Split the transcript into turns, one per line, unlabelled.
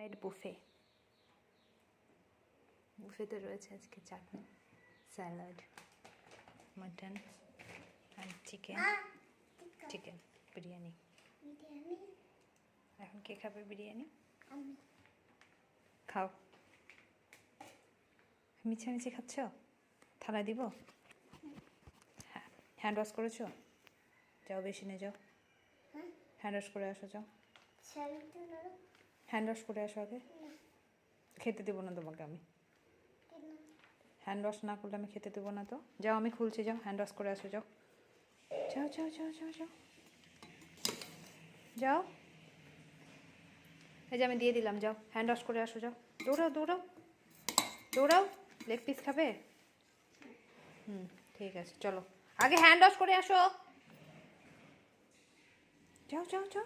Homemade buffet. বুফেতে রয়েছে আজকে চাটনি, salad, mutton আর chicken biryani. এখন কে খাবে বিরিয়ানি? খাও। মিছামিছি খাচ্ছ? থালা দিব? হ্যাঁ। হ্যান্ড ওয়াশ করেছো? যাও বেসিনে যাও, হ্যান্ড ওয়াশ করে আসো। যাও হ্যান্ড ওয়াশ করে আসো আগে। খেতে দেবো না তোমাকে আমি। হ্যান্ড ওয়াশ না করলে আমি খেতে দেবো না তো। যাও, আমি খুলছি, যাও হ্যান্ড ওয়াশ করে আসো। যাও যাও যাও যাও যাও যাও যাও। এই যে আমি দিয়ে দিলাম, যাও হ্যান্ড ওয়াশ করে আসো। যাও, দৌড়াও দৌড়াও দৌড়াও। লেগ পিস খাবে? ঠিক আছে, চলো আগে হ্যান্ড ওয়াশ করে আসো। যাও যাও যাও।